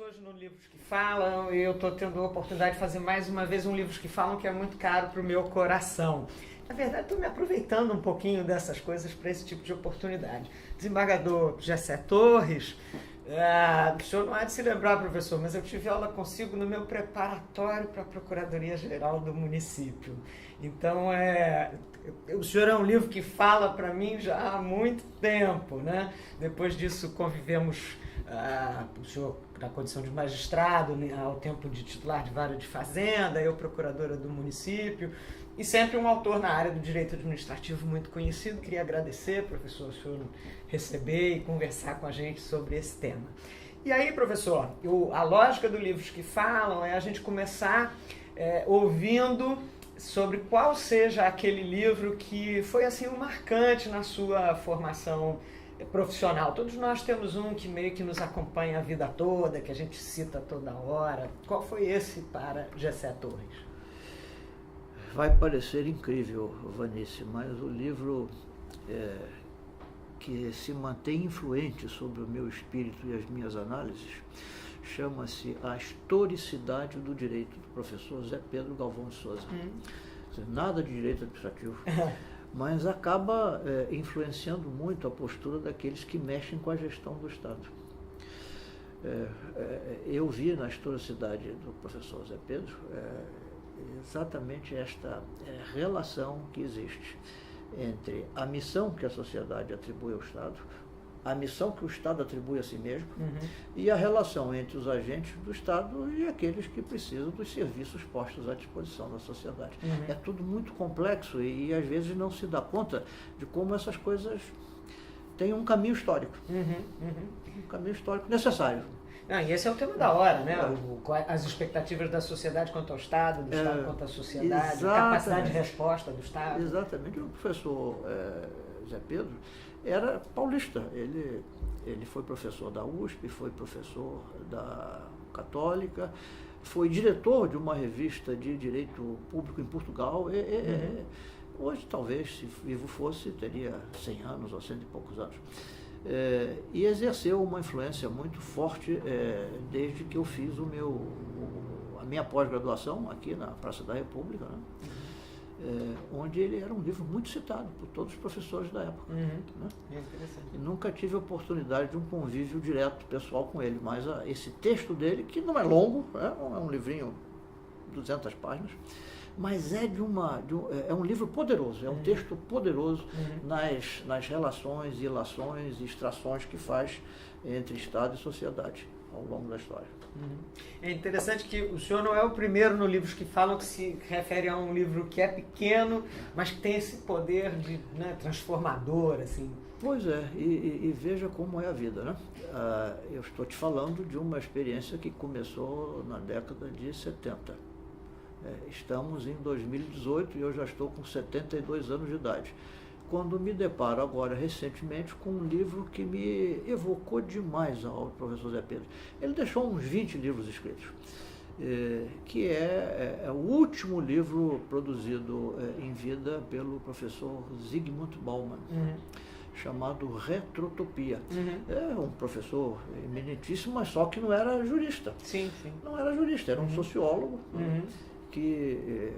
hoje no Livros que Falam e eu estou tendo a oportunidade de fazer mais uma vez um Livros que Falam que é muito caro para o meu coração. Na verdade, estou me aproveitando um pouquinho dessas coisas para esse tipo de oportunidade. Desembargador Gessé Torres, o senhor não há de se lembrar, professor, mas eu tive aula consigo no meu preparatório para a Procuradoria-Geral do município. Então, o senhor é um livro que fala para mim já há muito tempo, né? Depois disso, convivemos, o senhor na condição de magistrado, ao tempo de titular de vara de fazenda, eu procuradora do município, e sempre um autor na área do direito administrativo muito conhecido. Queria agradecer, professor, o senhor receber e conversar com a gente sobre esse tema. E aí, professor, a lógica do Livros que Falam é a gente começar ouvindo sobre qual seja aquele livro que foi assim um marcante na sua formação profissional. Todos nós temos um que meio que nos acompanha a vida toda, que a gente cita toda hora. Qual foi esse para Gessé Torres? Vai parecer incrível, Vanice, mas o livro que se mantém influente sobre o meu espírito e as minhas análises chama-se A Historicidade do Direito, do professor Zé Pedro Galvão de Souza. Nada de direito administrativo, mas acaba influenciando muito a postura daqueles que mexem com a gestão do Estado. Eu vi na historicidade do professor Zé Pedro exatamente esta relação que existe entre a missão que a sociedade atribui ao Estado, a missão que o Estado atribui a si mesmo, e a relação entre os agentes do Estado e aqueles que precisam dos serviços postos à disposição da sociedade. É tudo muito complexo e às vezes não se dá conta de como essas coisas têm um caminho histórico. Um caminho histórico necessário. E esse é o tema da hora, né? As expectativas da sociedade quanto ao Estado, do Estado quanto à sociedade, a capacidade de resposta do Estado. Exatamente. O professor Zé Pedro era paulista. Ele foi professor da USP, foi professor da Católica, foi diretor de uma revista de direito público em Portugal. Hoje, talvez, se vivo fosse, teria 100 anos ou 100 e poucos anos. E exerceu uma influência muito forte desde que eu fiz a minha pós-graduação aqui na Praça da República, né? Onde ele era um livro muito citado por todos os professores da época. Né? É interessante. E nunca tive a oportunidade de um convívio direto, pessoal com ele, mas esse texto dele, que não é longo, é um livrinho de 200 páginas, mas é um livro poderoso, é um texto poderoso nas relações, ilações e extrações que faz entre Estado e sociedade ao longo da história. É interessante que o senhor não é o primeiro no Livros que Falam que se refere a um livro que é pequeno, mas que tem esse poder de, transformador, assim. Pois é, e veja como é a vida, né? Eu estou te falando de uma experiência que começou na década de 70. Estamos em 2018 e eu já estou com 72 anos de idade. Quando me deparo agora, recentemente, com um livro que me evocou demais ao professor Zé Pedro. Ele deixou uns 20 livros escritos, que é o último livro produzido em vida pelo professor Zygmunt Bauman, chamado Retrotopia. É um professor eminentíssimo, mas só que não era jurista. Sim. Não era jurista, era um sociólogo que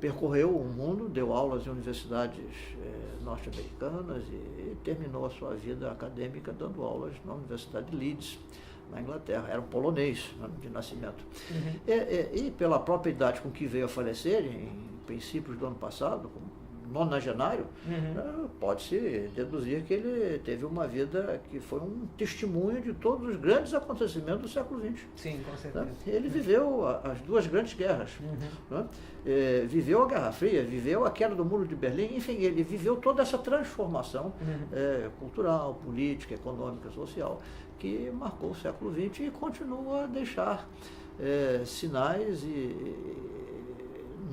percorreu o mundo, deu aulas em universidades norte-americanas e terminou a sua vida acadêmica dando aulas na Universidade de Leeds, na Inglaterra. Era um polonês, né, de nascimento. E pela própria idade com que veio a falecer, em princípios do ano passado, nonagenário, pode-se deduzir que ele teve uma vida que foi um testemunho de todos os grandes acontecimentos do século XX. Sim, com certeza. Né? Ele viveu as duas grandes guerras, né? Viveu a Guerra Fria, viveu a queda do Muro de Berlim, enfim, ele viveu toda essa transformação cultural, política, econômica, social, que marcou o século XX e continua a deixar sinais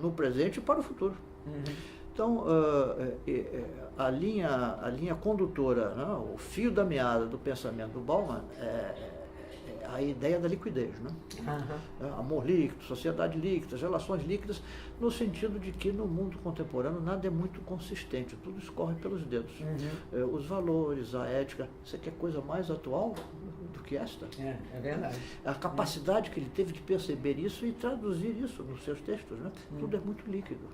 no presente e para o futuro. Então, a linha condutora, né, o fio da meada do pensamento do Bauman é a ideia da liquidez, né? Amor líquido, sociedade líquida, relações líquidas, no sentido de que no mundo contemporâneo nada é muito consistente, tudo escorre pelos dedos. Os valores, a ética, você quer coisa mais atual? do que esta. É verdade. A capacidade que ele teve de perceber isso e traduzir isso nos seus textos, né? Tudo é muito líquido.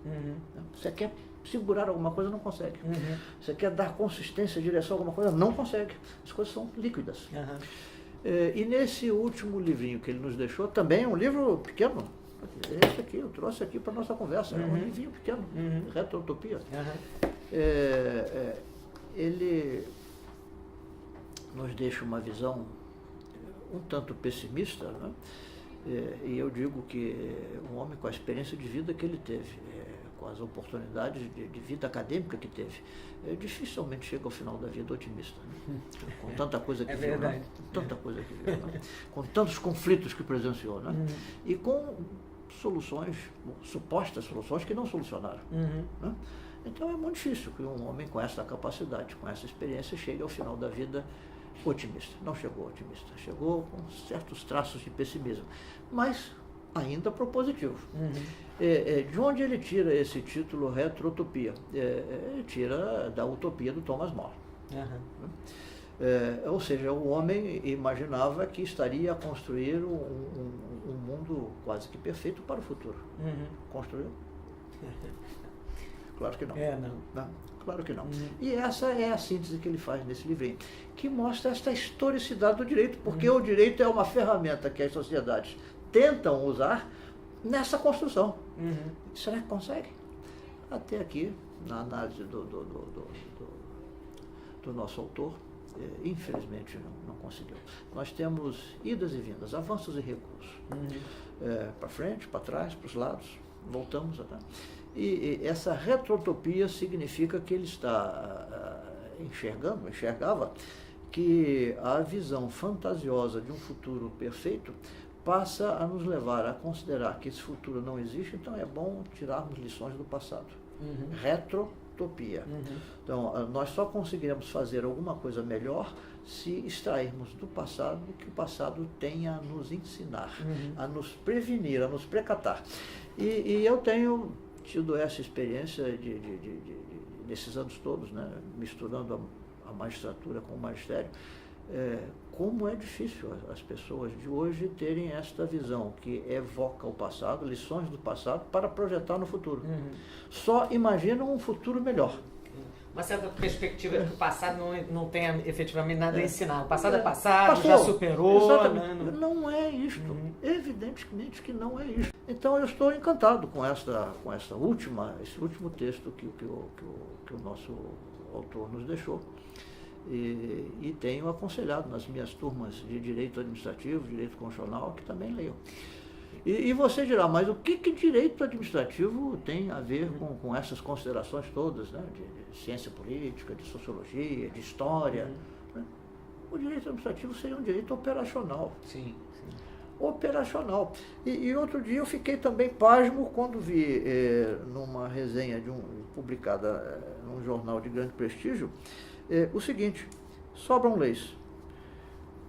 Você quer segurar alguma coisa, não consegue. Você quer dar consistência, direção a alguma coisa, não consegue. As coisas são líquidas. E nesse último livrinho que ele nos deixou, também é um livro pequeno. Esse aqui, eu trouxe aqui para a nossa conversa. É um livrinho pequeno, Retrotopia. Ele nos deixa uma visão um tanto pessimista, né? E eu digo que um homem com a experiência de vida que ele teve, com as oportunidades de vida acadêmica que teve, dificilmente chega ao final da vida otimista, né? Com tanta coisa que viu, né? Tanta coisa que viu, né? Com tantos conflitos que presenciou, né? E com soluções, supostas soluções que não solucionaram. Né? Então é muito difícil que um homem com essa capacidade, com essa experiência, chegue ao final da vida otimista. Não chegou otimista, chegou com certos traços de pessimismo, mas ainda propositivo. De onde ele tira esse título Retrotopia? Ele tira da utopia do Thomas More. Ou seja, o homem imaginava que estaria a construir um mundo quase que perfeito para o futuro. Construiu? Claro que não. Não, claro que não. E essa é a síntese que ele faz nesse livrinho, que mostra esta historicidade do direito, porque o direito é uma ferramenta que as sociedades tentam usar nessa construção. Será que consegue? Até aqui, na análise do nosso autor, infelizmente não conseguiu. Nós temos idas e vindas, avanços e recuos. Para frente, para trás, para os lados, voltamos até. E essa retrotopia significa que ele está enxergava que a visão fantasiosa de um futuro perfeito passa a nos levar a considerar que esse futuro não existe, então é bom tirarmos lições do passado. Retrotopia. Então, nós só conseguiremos fazer alguma coisa melhor se extrairmos do passado o que o passado tem a nos ensinar, a nos prevenir, a nos precatar. E eu tenho tido essa experiência desses anos todos, né, misturando a magistratura com o magistério, como é difícil as pessoas de hoje terem esta visão que evoca o passado, lições do passado, para projetar no futuro. Só imaginam um futuro melhor. Uma certa perspectiva de que o passado não tenha efetivamente nada a ensinar. O passado é passado, já superou. Exatamente. Não é isto. Evidentemente que não é isto. Então eu estou encantado com esse último texto que o nosso autor nos deixou. E tenho aconselhado nas minhas turmas de direito administrativo, direito constitucional, que também leiam. E você dirá, mas o que direito administrativo tem a ver com essas considerações todas, né? De ciência política, de sociologia, de história? Né? O direito administrativo seria um direito operacional. Sim. Operacional. E outro dia eu fiquei também pasmo quando vi numa resenha publicada num jornal de grande prestígio, o seguinte: sobram leis.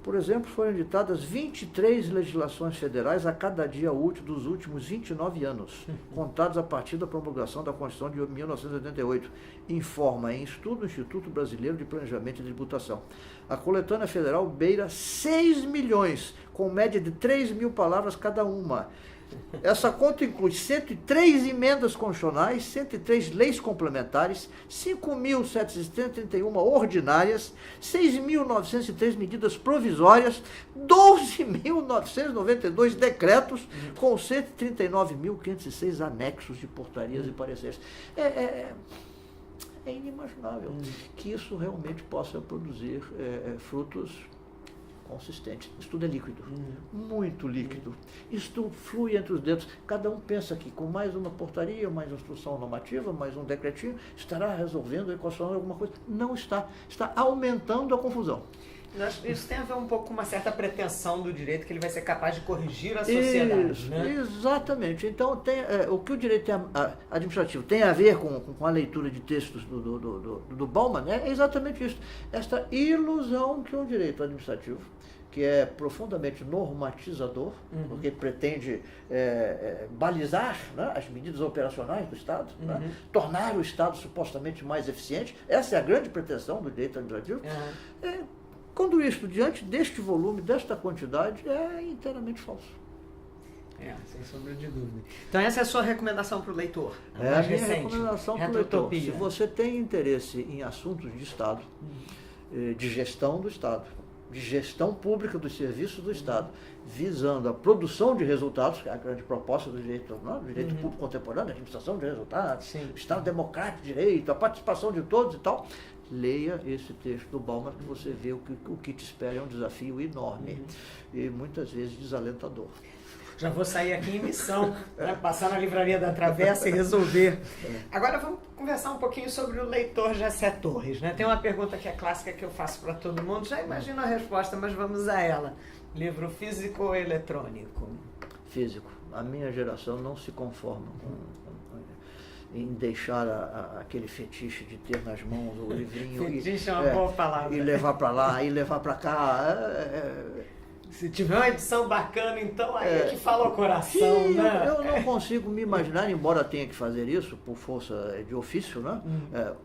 Por exemplo, foram editadas 23 legislações federais a cada dia útil dos últimos 29 anos, contados a partir da promulgação da Constituição de 1988, informa em estudo o Instituto Brasileiro de Planejamento e Tributação. A coletânea federal beira 6 milhões, com média de 3 mil palavras cada uma. Essa conta inclui 103 emendas constitucionais, 103 leis complementares, 5.731 ordinárias, 6.903 medidas provisórias, 12.992 decretos, com 139.506 anexos de portarias e pareceres. É inimaginável que isso realmente possa produzir frutos consistente. Isso tudo é líquido, muito líquido. Isso tudo flui entre os dedos. Cada um pensa que com mais uma portaria, mais uma instrução normativa, mais um decretinho, estará resolvendo, equacionando alguma coisa. Não está. Está aumentando a confusão. Isso tem a ver um pouco com uma certa pretensão do direito, que ele vai ser capaz de corrigir a sociedade. Isso, né? Exatamente. Então, o que o direito administrativo tem a ver com a leitura de textos do Bauman é exatamente isso. Esta ilusão que o direito administrativo, que é profundamente normatizador, porque pretende balizar, né, as medidas operacionais do Estado, né, tornar o Estado supostamente mais eficiente. Essa é a grande pretensão do direito administrativo. Quando isso, diante deste volume, desta quantidade, é inteiramente falso. Sem sombra de dúvida. Então essa é a sua recomendação para o leitor? É a minha recomendação para o leitor. Se você tem interesse em assuntos de Estado, de gestão do Estado, de gestão pública dos serviços do Estado, visando a produção de resultados, que é a grande proposta do direito, do direito público contemporâneo, a administração de resultados, Estado democrático, direito, a participação de todos e tal, leia esse texto do Bauman, que você vê o que te espera é um desafio enorme e muitas vezes desalentador. Já vou sair aqui em missão, né? Passar na Livraria da Travessa e resolver. Agora vamos conversar um pouquinho sobre o leitor Jessé Torres, né? Tem uma pergunta que é clássica que eu faço para todo mundo, já imagino a resposta, mas vamos a ela. Livro físico ou eletrônico? Físico. A minha geração não se conforma em deixar aquele fetiche de ter nas mãos o livrinho fetiche é uma boa palavra. E levar para lá, e levar para cá. Se tiver uma edição bacana, então aí é que fala o coração, né? Eu não consigo me imaginar, embora tenha que fazer isso por força de ofício, né?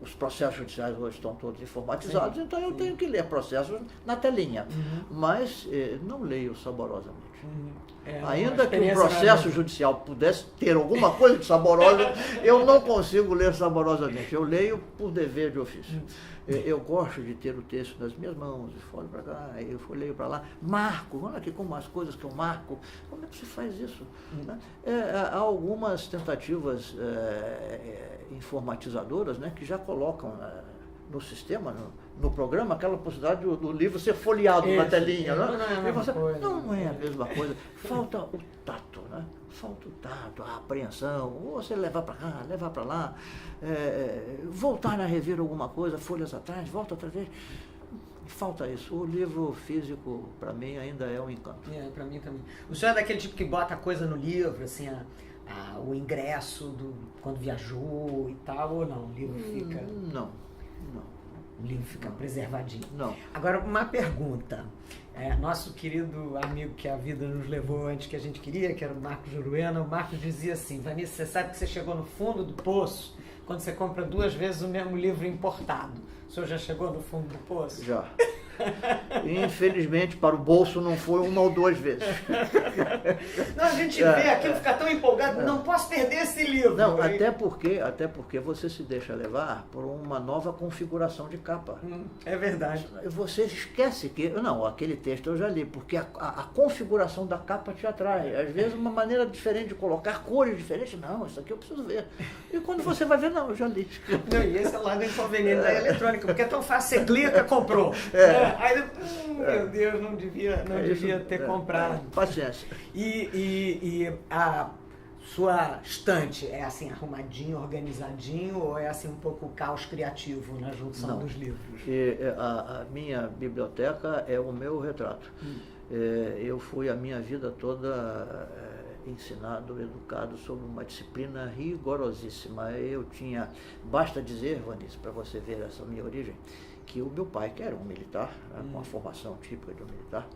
Os processos judiciais hoje estão todos informatizados, então eu tenho que ler processos na telinha. Mas não leio saborosamente. Ainda que o processo judicial pudesse ter alguma coisa de saborosa, eu não consigo ler saborosamente. Eu leio por dever de ofício. Eu gosto de ter o texto nas minhas mãos, eu folho para cá, eu leio para lá, marco, olha aqui como as coisas que eu marco. Como é que se faz isso? Há algumas tentativas informatizadoras, né, que já colocam no sistema, no programa, aquela possibilidade do livro ser folheado na telinha. Não é a mesma coisa. Não é a mesma coisa. Falta o tato, né? Falta o tato, a apreensão, ou você levar para cá, levar para lá, voltar a rever alguma coisa, folhas atrás, volta outra vez. Falta isso. O livro físico, para mim, ainda é um encanto. Para mim também. O senhor é daquele tipo que bota coisa no livro, assim, o ingresso quando viajou e tal, ou não? O livro fica... Não. O livro fica preservadinho. Não. Agora, uma pergunta. Nosso querido amigo que a vida nos levou antes que a gente queria, que era o Marcos Juruena, o Marcos dizia assim: Vanessa, você sabe que você chegou no fundo do poço quando você compra 2 vezes o mesmo livro importado. O senhor já chegou no fundo do poço? Já. Infelizmente, para o bolso não foi 1 ou 2 vezes. Não, a gente vê aquilo, fica tão empolgado, não posso perder esse livro. Não, até porque você se deixa levar por uma nova configuração de capa. É verdade. Você esquece que... Não, aquele texto eu já li, porque a configuração da capa te atrai. Às vezes uma maneira diferente de colocar, cores diferentes. Não, isso aqui eu preciso ver. E quando você vai ver, não, eu já li. Não, e esse é o lado inconveniente da eletrônica, porque é tão fácil, você clica, comprou. Aí, meu Deus, não devia ter comprado. Paciência. E a sua estante é assim, arrumadinho, organizadinho, ou é assim um pouco caos criativo na junção dos livros? A minha biblioteca é o meu retrato. Eu fui a minha vida toda ensinado, educado sobre uma disciplina rigorosíssima. Basta dizer, Vanessa, para você ver essa minha origem, que o meu pai, que era um militar, com a formação típica de um militar,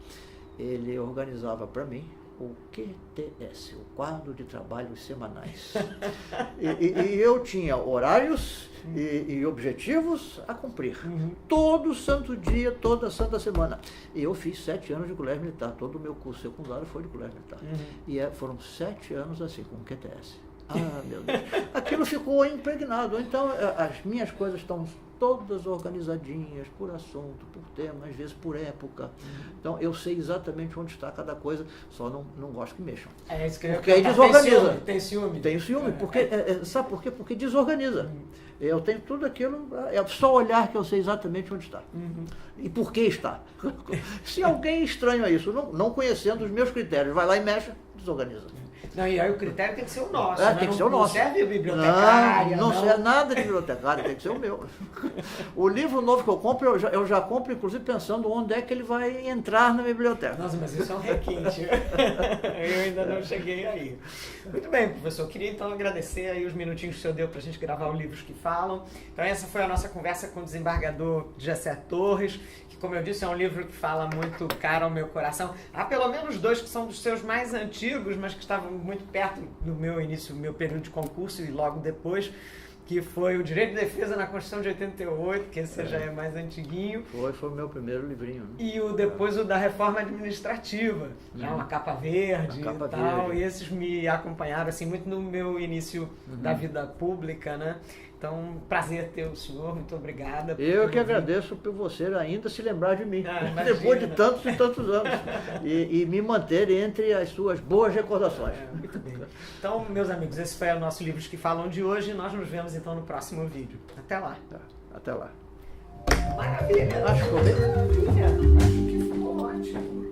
ele organizava para mim o QTS, o quadro de trabalhos semanais. E eu tinha horários e objetivos a cumprir. Todo santo dia, toda santa semana. E eu fiz 7 anos de colégio militar. Todo o meu curso secundário foi de colégio militar. E foram 7 anos assim, com o QTS. Ah, meu Deus. Aquilo ficou impregnado. Então, as minhas coisas estão todas organizadinhas, por assunto, por tema, às vezes por época. Então, eu sei exatamente onde está cada coisa, só não gosto que mexam. Isso que porque aí desorganiza. Tem ciúme? Tem ciúme. Porque, sabe por quê? Porque desorganiza. Eu tenho tudo aquilo, é só olhar que eu sei exatamente onde está. E por que está. Se alguém estranha isso, não conhecendo os meus critérios, vai lá e mexe, desorganiza. Não, e aí o critério tem que ser o nosso. Tem que ser o nosso. Não serve bibliotecária. Não serve nada de bibliotecária, tem que ser o meu. O livro novo que eu compro, eu já compro, inclusive, pensando onde é que ele vai entrar na biblioteca. Nossa, mas isso é um requinte. Eu ainda não cheguei aí. Muito bem, professor. Queria então agradecer aí os minutinhos que o senhor deu para a gente gravar o Livros que Falam. Então essa foi a nossa conversa com o desembargador Jessé Torres, que, como eu disse, é um livro que fala muito caro ao meu coração. Há pelo menos 2 que são dos seus mais antigos, mas que estavam muito perto do meu início, do meu período de concurso e logo depois, que foi o Direito de Defesa na Constituição de 88, que esse já é mais antiguinho. Foi o meu primeiro livrinho. Né? E depois o da Reforma Administrativa, já uma capa verde e tal. Verde. E esses me acompanharam assim, muito no meu início da vida pública, né? Então, prazer ter o senhor, muito obrigada. Eu que agradeço por você ainda se lembrar de mim, depois de tantos e tantos anos, e me manter entre as suas boas recordações. Muito bem. Então, meus amigos, esse foi o nosso Livros que Falam de hoje, nós nos vemos então no próximo vídeo. Até lá. Até lá. Maravilha! Acho que ficou bem. Maravilha! Acho que ficou ótimo.